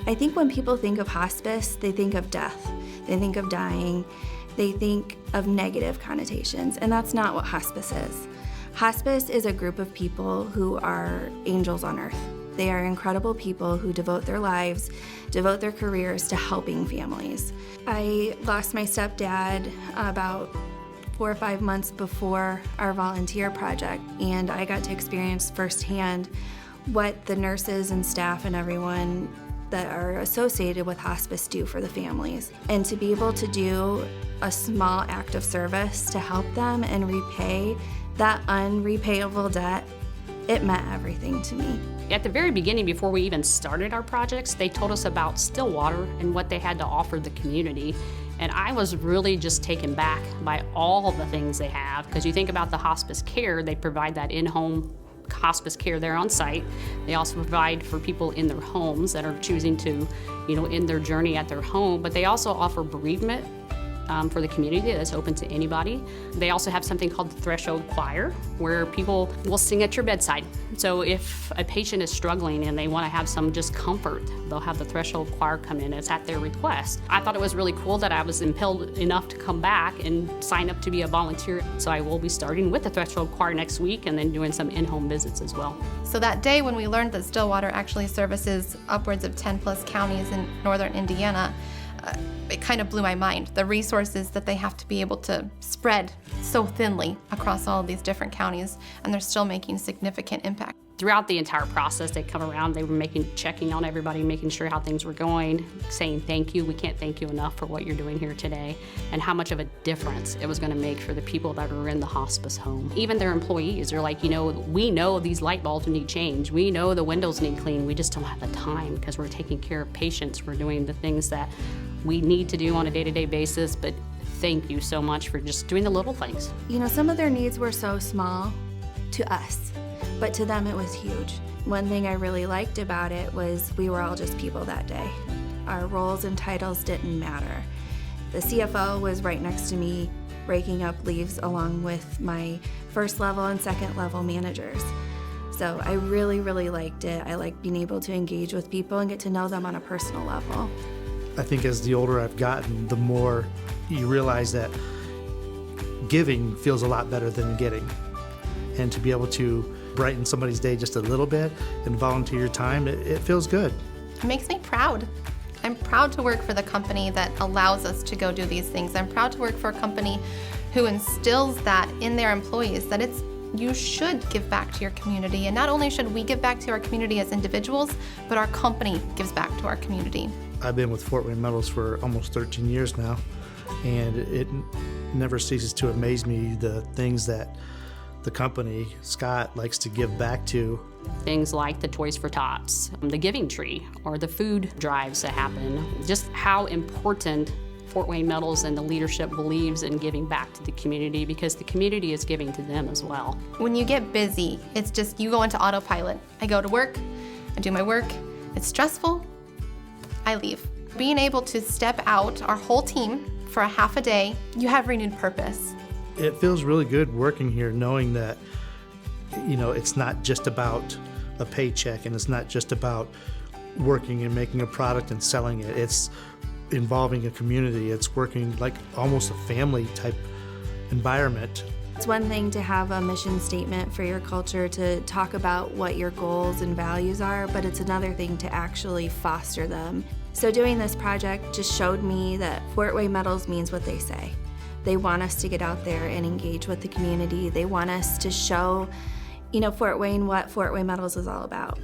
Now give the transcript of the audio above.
I think when people think of hospice, they think of death, they think of dying, they think of negative connotations, and that's not what hospice is. Hospice is a group of people who are angels on earth. They are incredible people who devote their lives, devote their careers to helping families. I lost my stepdad about 4 or 5 months before our volunteer project, and I got to experience firsthand what the nurses and staff and everyone that are associated with hospice do for the families. And to be able to do a small act of service to help them and repay that unrepayable debt, it meant everything to me. At the very beginning, before we even started our projects, they told us about Stillwater and what they had to offer the community. And I was really just taken back by all the things they have, because you think about the hospice care, they provide that in-home hospice care there on site. They also provide for people in their homes that are choosing to, end their journey at their home, but they also offer bereavement for the community that's open to anybody. They also have something called the Threshold Choir, where people will sing at your bedside. So if a patient is struggling and they want to have some just comfort, they'll have the Threshold Choir come in. It's at their request. I thought it was really cool that I was impelled enough to come back and sign up to be a volunteer. So I will be starting with the Threshold Choir next week and then doing some in-home visits as well. So that day when we learned that Stillwater actually services upwards of 10 plus counties in northern Indiana, it kind of blew my mind. The resources that they have to be able to spread so thinly across all of these different counties, and they're still making significant impact. Throughout the entire process, they come around, they were checking on everybody, making sure how things were going, saying thank you. We can't thank you enough for what you're doing here today, and how much of a difference it was going to make for the people that are in the hospice home. Even their employees are like, we know these light bulbs need change. We know the windows need clean. We just don't have the time because we're taking care of patients. We're doing the things that we need to do on a day-to-day basis, but thank you so much for just doing the little things. Some of their needs were so small to us, but to them it was huge. One thing I really liked about it was we were all just people that day. Our roles and titles didn't matter. The CFO was right next to me, raking up leaves along with my first level and second level managers. So I really, really liked it. I liked being able to engage with people and get to know them on a personal level. I think as the older I've gotten, the more you realize that giving feels a lot better than getting. And to be able to brighten somebody's day just a little bit and volunteer your time, it feels good. It makes me proud. I'm proud to work for the company that allows us to go do these things. I'm proud to work for a company who instills that in their employees, that you should give back to your community. And not only should we give back to our community as individuals, but our company gives back to our community. I've been with FWMetals for almost 13 years now, and it never ceases to amaze me the things that the company, Scott, likes to give back to. Things like the Toys for Tots, the Giving Tree, or the food drives that happen. Just how important FWMetals and the leadership believes in giving back to the community, because the community is giving to them as well. When you get busy, it's just you go into autopilot. I go to work, I do my work, it's stressful, I leave. Being able to step out, our whole team, for a half a day, you have renewed purpose. It feels really good working here, knowing that, it's not just about a paycheck and it's not just about working and making a product and selling it. It's involving a community. It's working like almost a family type environment. It's one thing to have a mission statement for your culture, to talk about what your goals and values are, but it's another thing to actually foster them. So doing this project just showed me that FWMetals means what they say. They want us to get out there and engage with the community. They want us to show, Fort Wayne what FWMetals is all about.